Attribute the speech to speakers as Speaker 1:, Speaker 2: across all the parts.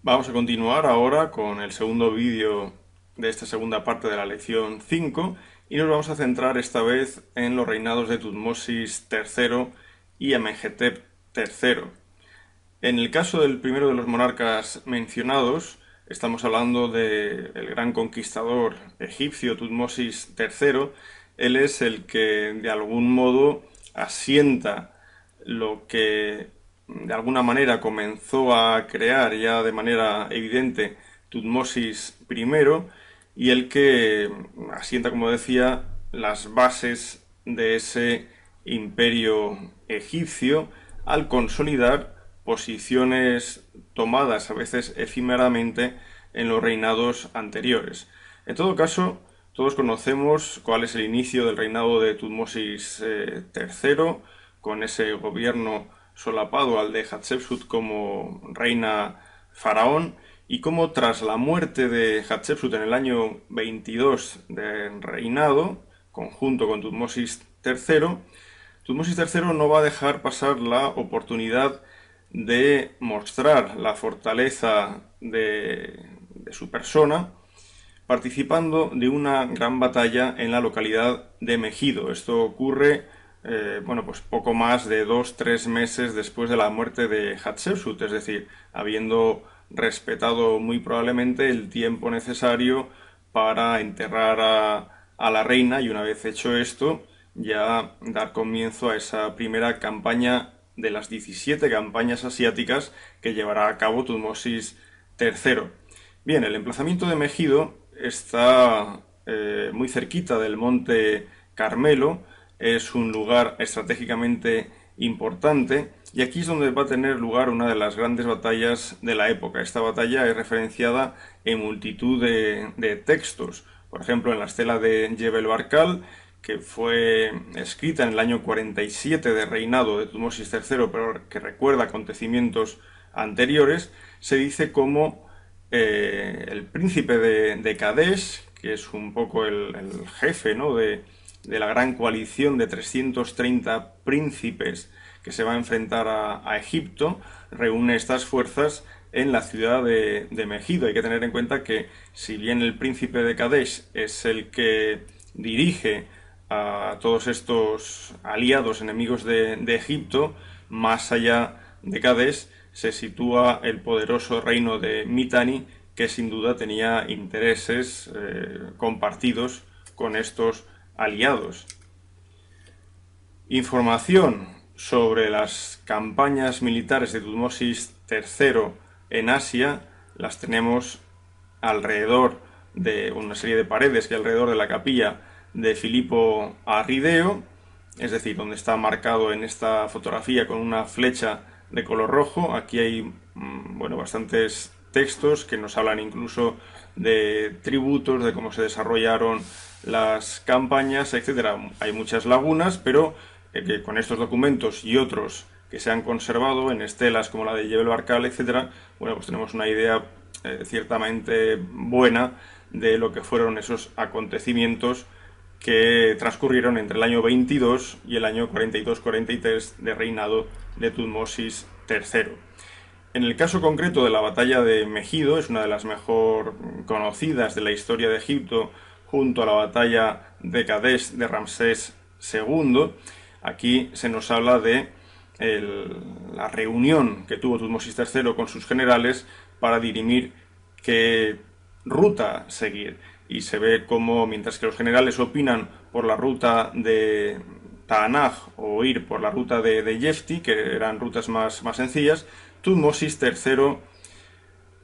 Speaker 1: Vamos a continuar ahora con el segundo vídeo de esta segunda parte de la lección 5 y nos vamos a centrar esta vez en los reinados de Tutmosis III y Amenhotep III. En el caso del primero de los monarcas mencionados, estamos hablando del gran conquistador egipcio Tutmosis III. Él es el que de algún modo asienta lo que de alguna manera comenzó a crear ya de manera evidente Tutmosis I y el que asienta, como decía, las bases de ese imperio egipcio al consolidar posiciones tomadas a veces efímeramente en los reinados anteriores. En todo caso, todos conocemos cuál es el inicio del reinado de Tutmosis III, con ese gobierno solapado al de Hatshepsut como reina faraón, y cómo tras la muerte de Hatshepsut en el año 22 de reinado, conjunto con Tutmosis III, Tutmosis III no va a dejar pasar la oportunidad de mostrar la fortaleza de su persona participando de una gran batalla en la localidad de Megido. Esto ocurre pues poco más de 2 o 3 meses después de la muerte de Hatshepsut, es decir, habiendo respetado muy probablemente el tiempo necesario para enterrar a la reina, y una vez hecho esto, ya dar comienzo a esa primera campaña de las 17 campañas asiáticas que llevará a cabo Tutmosis III. Bien, el emplazamiento de Megido está muy cerquita del monte Carmelo, es un lugar estratégicamente importante y aquí es donde va a tener lugar una de las grandes batallas de la época. Esta batalla es referenciada en multitud de textos, por ejemplo en la estela de Jebel Barkal, que fue escrita en el año 47 de reinado de Tutmosis III, pero que recuerda acontecimientos anteriores. Se dice como el príncipe de Kadesh, que es un poco el jefe, ¿no?, de la gran coalición de 330 príncipes que se va a enfrentar a Egipto, reúne estas fuerzas en la ciudad de Megido. Hay que tener en cuenta que si bien el príncipe de Kadesh es el que dirige a todos estos aliados enemigos de Egipto, más allá de Kadesh se sitúa el poderoso reino de Mitanni, que sin duda tenía intereses compartidos con estos aliados. Información sobre las campañas militares de Tutmosis III en Asia las tenemos alrededor de una serie de paredes que hay alrededor de la capilla de Filipo Arrideo, es decir, donde está marcado en esta fotografía con una flecha de color rojo. Aquí hay bastantes textos que nos hablan incluso de tributos, de cómo se desarrollaron las campañas, etcétera. Hay muchas lagunas, pero que con estos documentos y otros que se han conservado en estelas como la de Jebel Barkal, etcétera, pues tenemos una idea ciertamente buena de lo que fueron esos acontecimientos que transcurrieron entre el año 22 y el año 42-43 de reinado de Tutmosis III. En el caso concreto de la batalla de Megido, es una de las mejor conocidas de la historia de Egipto, junto a la batalla de Kadesh de Ramsés II. Aquí se nos habla de la reunión que tuvo Tutmosis III con sus generales para dirimir qué ruta seguir. Y se ve como, mientras que los generales opinan por la ruta de Taanaj o ir por la ruta de Yefti, que eran rutas más sencillas, Tutmosis III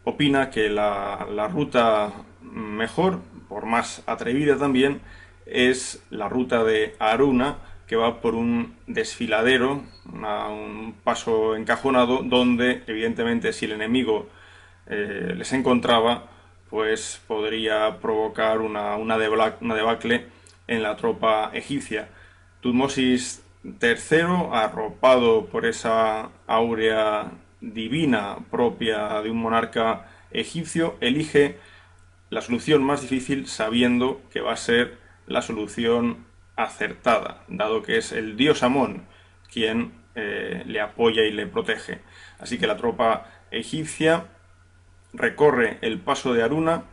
Speaker 1: opina que la ruta mejor, por más atrevida también, es la ruta de Aruna, que va por un desfiladero, un paso encajonado, donde evidentemente si el enemigo les encontraba, pues podría provocar una debacle en la tropa egipcia. Tutmosis III, arropado por esa áurea divina propia de un monarca egipcio, elige la solución más difícil sabiendo que va a ser la solución acertada, dado que es el dios Amón quien le apoya y le protege. Así que la tropa egipcia recorre el paso de Aruna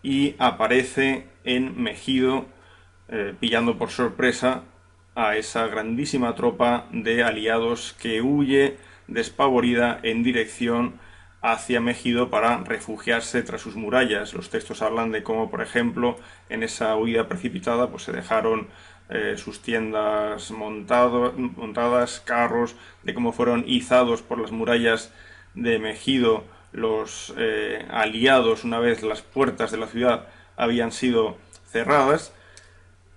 Speaker 1: y aparece en Megido, pillando por sorpresa a esa grandísima tropa de aliados que huye despavorida en dirección hacia Megido para refugiarse tras sus murallas. Los textos hablan de cómo, por ejemplo, en esa huida precipitada pues se dejaron sus tiendas montadas, carros, de cómo fueron izados por las murallas de Megido los aliados una vez las puertas de la ciudad habían sido cerradas.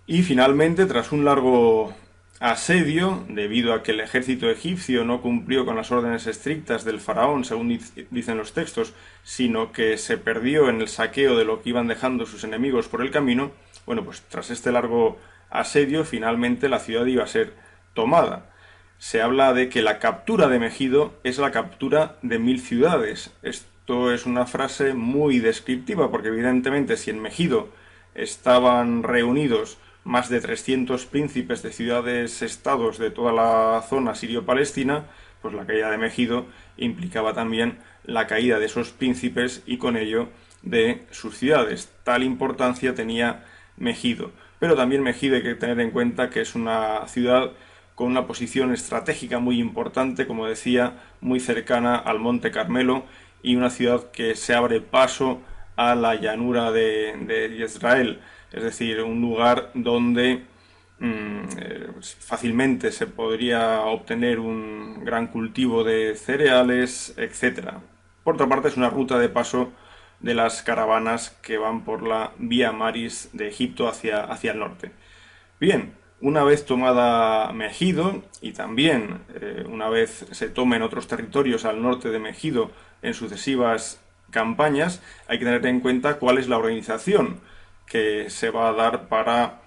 Speaker 1: Y finalmente, tras un largo asedio, debido a que el ejército egipcio no cumplió con las órdenes estrictas del faraón, según dicen los textos, sino que se perdió en el saqueo de lo que iban dejando sus enemigos por el camino, bueno, pues tras este largo asedio, finalmente la ciudad iba a ser tomada. Se habla de que la captura de Megido es la captura de 1000 ciudades. Esto es una frase muy descriptiva, porque evidentemente si en Megido estaban reunidos más de 300 príncipes de ciudades-estados de toda la zona sirio-palestina, pues la caída de Megido implicaba también la caída de esos príncipes y con ello de sus ciudades. Tal importancia tenía Megido. Pero también Megido hay que tener en cuenta que es una ciudad con una posición estratégica muy importante, como decía, muy cercana al Monte Carmelo y una ciudad que se abre paso a la llanura de Israel, es decir, un lugar donde fácilmente se podría obtener un gran cultivo de cereales, etc. Por otra parte, es una ruta de paso de las caravanas que van por la Vía Maris de Egipto hacia el norte. Bien, una vez tomada Megido y también una vez se tomen otros territorios al norte de Megido en sucesivas campañas, hay que tener en cuenta cuál es la organización que se va a dar para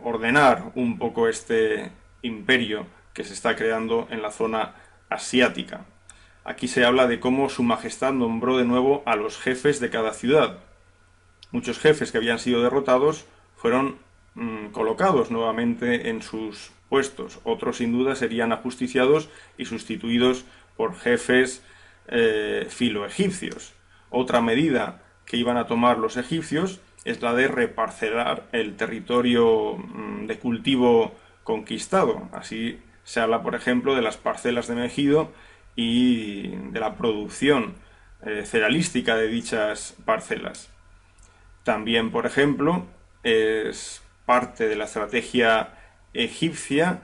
Speaker 1: ordenar un poco este imperio que se está creando en la zona asiática. Aquí se habla de cómo Su Majestad nombró de nuevo a los jefes de cada ciudad. Muchos jefes que habían sido derrotados fueron colocados nuevamente en sus puestos. Otros sin duda serían ajusticiados y sustituidos por jefes filoegipcios. Otra medida que iban a tomar los egipcios es la de reparcelar el territorio de cultivo conquistado. Así se habla, por ejemplo, de las parcelas de Megido y de la producción cerealística de dichas parcelas. También, por ejemplo, es parte de la estrategia egipcia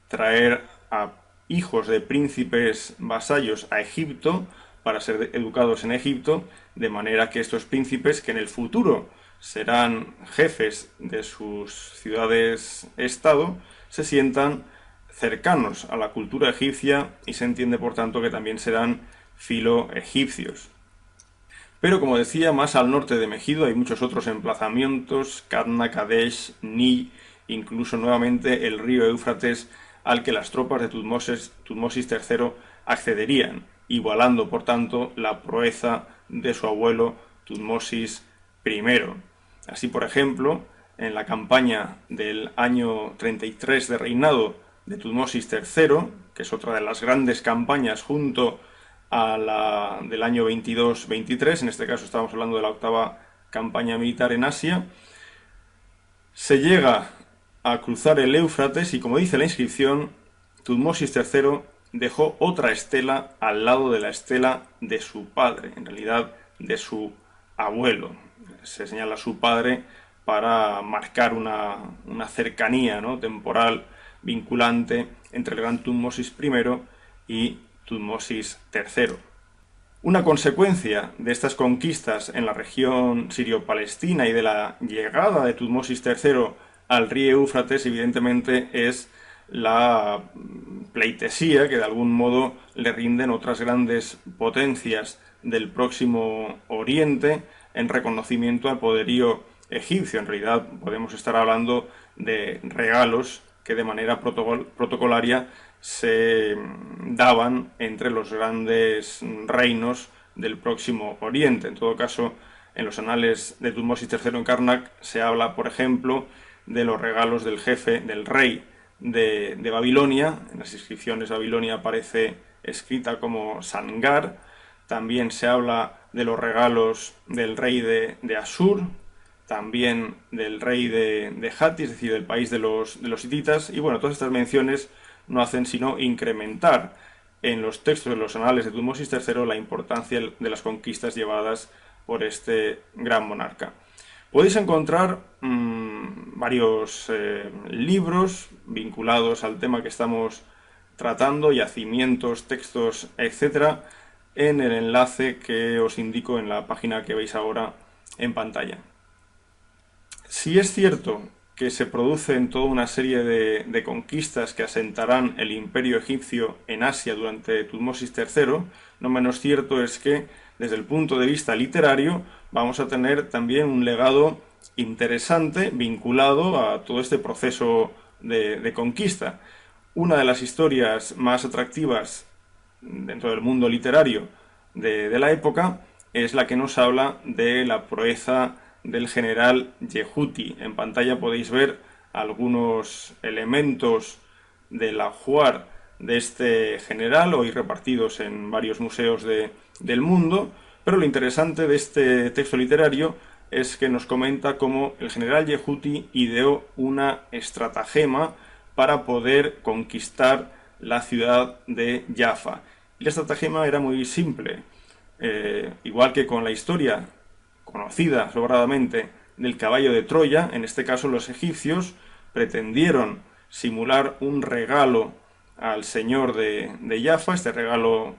Speaker 1: traer a hijos de príncipes vasallos a Egipto para ser educados en Egipto, de manera que estos príncipes, que en el futuro serán jefes de sus ciudades-estado, se sientan cercanos a la cultura egipcia y se entiende por tanto que también serán filo-egipcios. Pero como decía, más al norte de Megido hay muchos otros emplazamientos, Kadna, Kadesh, Ni, incluso nuevamente el río Éufrates al que las tropas de Tutmosis III accederían, igualando por tanto la proeza de su abuelo Tutmosis I. Así, por ejemplo, en la campaña del año 33 de reinado de Tutmosis III, que es otra de las grandes campañas junto a la del año 22-23, en este caso estamos hablando de la octava campaña militar en Asia, se llega a cruzar el Éufrates y, como dice la inscripción, Tutmosis III dejó otra estela al lado de la estela de su padre, en realidad de su abuelo. Se señala a su padre para marcar una cercanía, ¿no?, temporal vinculante entre el gran Tutmosis I y Tutmosis III. Una consecuencia de estas conquistas en la región sirio-palestina y de la llegada de Tutmosis III al río Éufrates, evidentemente, es la pleitesía que de algún modo le rinden otras grandes potencias del próximo Oriente en reconocimiento al poderío egipcio. En realidad podemos estar hablando de regalos que de manera protocolaria se daban entre los grandes reinos del próximo Oriente. En todo caso, en los anales de Tutmosis III en Karnak se habla, por ejemplo, de los regalos del jefe, del rey de Babilonia. En las inscripciones Babilonia aparece escrita como Sangar, también se habla de los regalos del rey de Asur, también del rey de Hatti, es decir, del país de los hititas, y bueno, todas estas menciones no hacen sino incrementar en los textos de los anales de Tutmosis III la importancia de las conquistas llevadas por este gran monarca. Podéis encontrar varios libros vinculados al tema que estamos tratando, yacimientos, textos, etcétera, en el enlace que os indico en la página que veis ahora en pantalla. Si es cierto que se producen toda una serie de conquistas que asentarán el imperio egipcio en Asia durante Tutmosis III, no menos cierto es que, desde el punto de vista literario, vamos a tener también un legado interesante vinculado a todo este proceso de conquista. Una de las historias más atractivas dentro del mundo literario de la época es la que nos habla de la proeza del general Yehuti. En pantalla podéis ver algunos elementos del ajuar de este general, hoy repartidos en varios museos del mundo, pero lo interesante de este texto literario es que nos comenta cómo el general Yehuti ideó una estratagema para poder conquistar la ciudad de Jaffa. Y la estratagema era muy simple. Igual que con la historia conocida sobradamente del caballo de Troya, en este caso los egipcios pretendieron simular un regalo al señor de Jaffa. Este regalo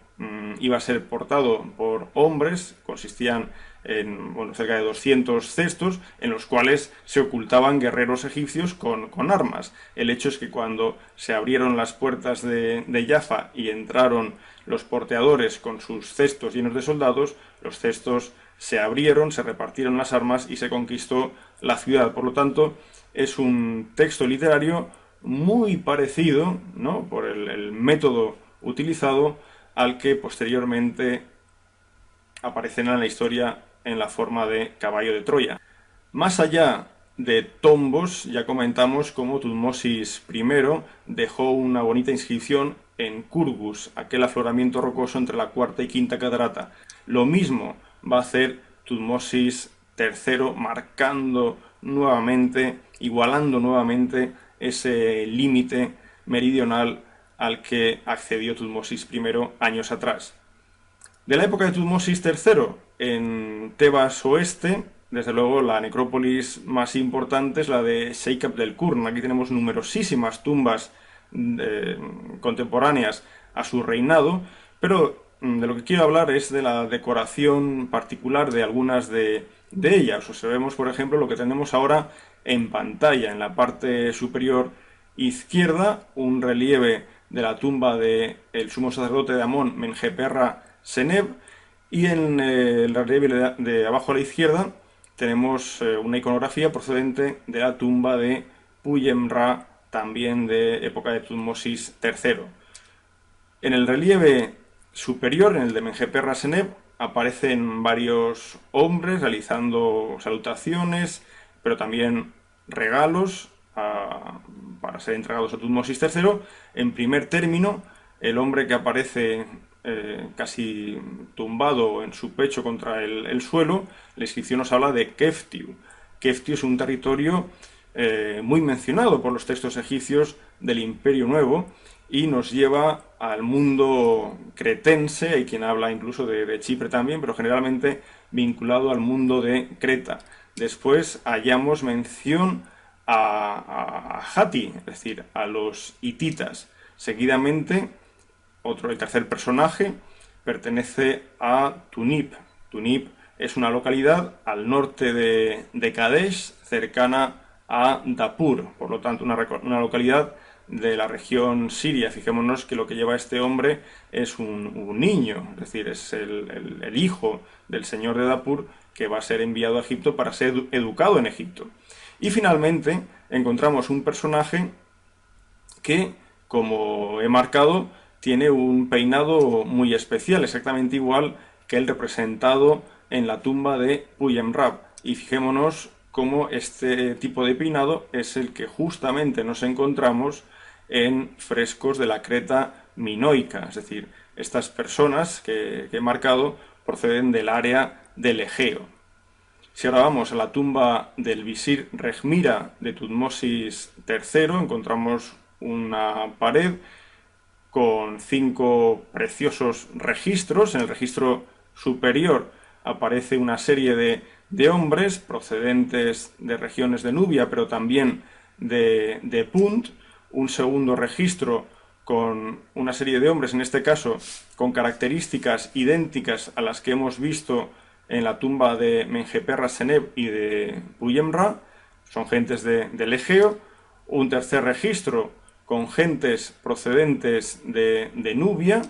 Speaker 1: iba a ser portado por hombres, consistían en cerca de 200 cestos en los cuales se ocultaban guerreros egipcios con armas. El hecho es que cuando se abrieron las puertas de Jaffa y entraron los porteadores con sus cestos llenos de soldados, los cestos se abrieron, se repartieron las armas y se conquistó la ciudad. Por lo tanto, es un texto literario muy parecido, ¿no?, por el método utilizado al que posteriormente aparecerá en la historia en la forma de caballo de Troya. Más allá de tombos, ya comentamos cómo Tutmosis I dejó una bonita inscripción en Kurgus, aquel afloramiento rocoso entre la cuarta y quinta catarata. Lo mismo va a hacer Tutmosis III, marcando nuevamente, igualando nuevamente ese límite meridional al que accedió Tutmosis I años atrás. De la época de Tutmosis III, en Tebas Oeste, desde luego la necrópolis más importante es la de Sheikh Abdel Qurn. Aquí tenemos numerosísimas tumbas contemporáneas a su reinado, pero de lo que quiero hablar es de la decoración particular de algunas de ellas. Observemos, por ejemplo, lo que tenemos ahora en pantalla. En la parte superior izquierda, un relieve de la tumba del sumo sacerdote de Amón, Menjeperra Seneb, y en el relieve de abajo a la izquierda tenemos una iconografía procedente de la tumba de Puyem-Ra, también de época de Tutmosis III. En el relieve superior, en el de Menjeperra Seneb, aparecen varios hombres realizando salutaciones, pero también regalos para ser entregados a Tutmosis III. En primer término, el hombre que aparece casi tumbado en su pecho contra el suelo, la inscripción nos habla de Keftiu. Keftiu es un territorio muy mencionado por los textos egipcios del Imperio Nuevo y nos lleva al mundo cretense. Hay quien habla incluso de Chipre también, pero generalmente vinculado al mundo de Creta. Después hallamos mención a Hatti, es decir, a los hititas. Seguidamente, el tercer personaje pertenece a Tunip. Tunip es una localidad al norte de Kadesh, cercana a Dapur, por lo tanto una localidad de la región siria. Fijémonos que lo que lleva este hombre es un niño, es decir, es el hijo del señor de Dapur, que va a ser enviado a Egipto para ser educado en Egipto. Y finalmente encontramos un personaje que, como he marcado, tiene un peinado muy especial, exactamente igual que el representado en la tumba de Puyem-Rab. Y fijémonos cómo este tipo de peinado es el que justamente nos encontramos en frescos de la Creta minoica, es decir, estas personas que he marcado proceden del área del Egeo. Si ahora vamos a la tumba del visir Rehmira de Tutmosis III, encontramos una pared con 5 preciosos registros. En el registro superior aparece una serie de hombres procedentes de regiones de Nubia, pero también de Punt. Un segundo registro con una serie de hombres, en este caso con características idénticas a las que hemos visto en la tumba de Menjeperra Seneb y de Puyemra, son gentes del Egeo. Un tercer registro con gentes procedentes de Nubia,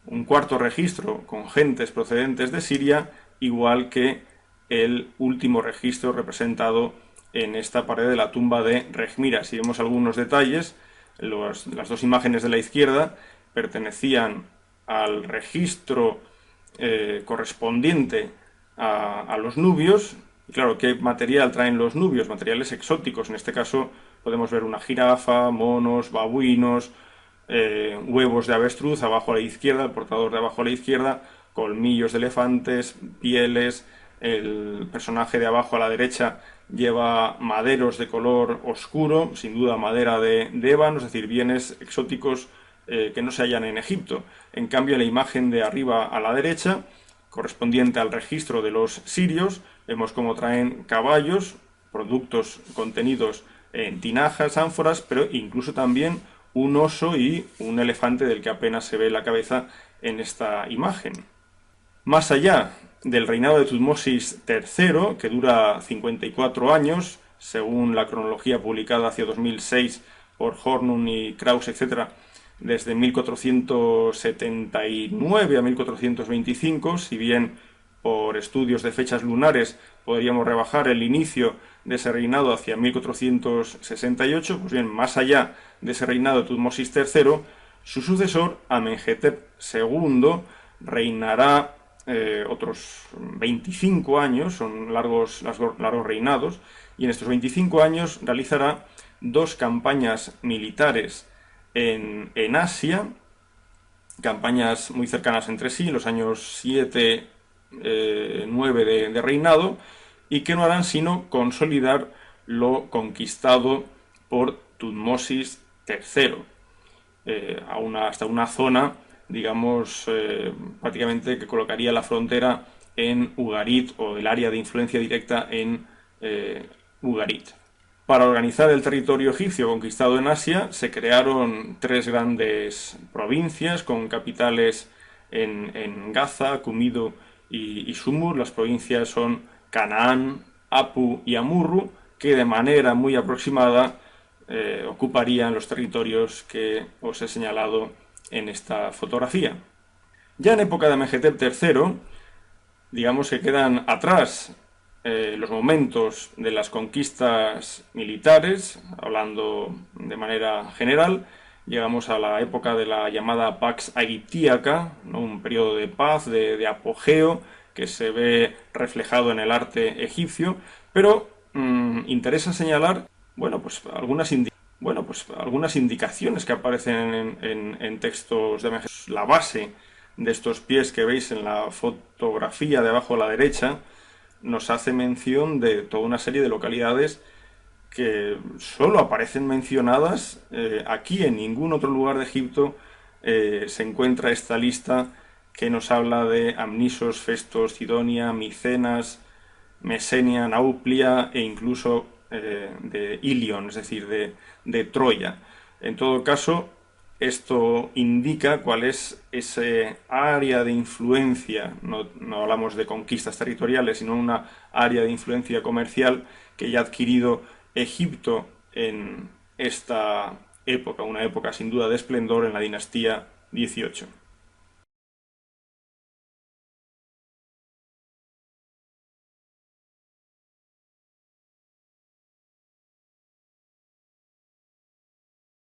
Speaker 1: un cuarto registro con gentes procedentes de Siria, igual que el último registro representado en esta pared de la tumba de Rehmira. Si vemos algunos detalles, las dos imágenes de la izquierda pertenecían al registro correspondiente a los nubios. Y claro, ¿qué material traen los nubios? Materiales exóticos. En este caso podemos ver una jirafa, monos, babuinos, huevos de avestruz abajo a la izquierda, el portador de abajo a la izquierda, colmillos de elefantes, pieles. El personaje de abajo a la derecha lleva maderos de color oscuro, sin duda madera de ébano, es decir, bienes exóticos que no se hallan en Egipto. En cambio, la imagen de arriba a la derecha, correspondiente al registro de los sirios, vemos cómo traen caballos, productos contenidos en tinajas, ánforas, pero incluso también un oso y un elefante del que apenas se ve la cabeza en esta imagen. Más allá del reinado de Tutmosis III, que dura 54 años, según la cronología publicada hacia 2006 por Hornung y Krauss, etc., desde 1479 a 1425, si bien por estudios de fechas lunares podríamos rebajar el inicio de ese reinado hacia 1468, pues bien, más allá de ese reinado de Tutmosis III, su sucesor, Amenhotep II, reinará otros 25 años, son largos reinados, y en estos 25 años realizará 2 campañas militares en Asia, campañas muy cercanas entre sí, en los años 7, 9 de reinado, y que no harán sino consolidar lo conquistado por Tutmosis III, hasta una zona, digamos, prácticamente que colocaría la frontera en Ugarit, o el área de influencia directa en Ugarit. Para organizar el territorio egipcio conquistado en Asia se crearon 3 grandes provincias con capitales en Gaza, Kumido y Sumur. Las provincias son Canaán, Apu y Amurru, que de manera muy aproximada ocuparían los territorios que os he señalado en esta fotografía. Ya en época de Amenhotep III, digamos que quedan atrás los momentos de las conquistas militares, hablando de manera general. Llegamos a la época de la llamada Pax Aegyptiaca, ¿no? Un periodo de paz, de apogeo, que se ve reflejado en el arte egipcio, pero interesa señalar algunas indicaciones que aparecen en textos de Amenhotep. La base de estos pies que veis en la fotografía de abajo a la derecha nos hace mención de toda una serie de localidades que solo aparecen mencionadas aquí. En ningún otro lugar de Egipto se encuentra esta lista que nos habla de Amnisos, Festos, Cidonia, Micenas, Mesenia, Nauplia e incluso de Ilion, es decir, de Troya. En todo caso, esto indica cuál es ese área de influencia, no hablamos de conquistas territoriales, sino una área de influencia comercial que ya ha adquirido Egipto en esta época, una época sin duda de esplendor en la dinastía XVIII.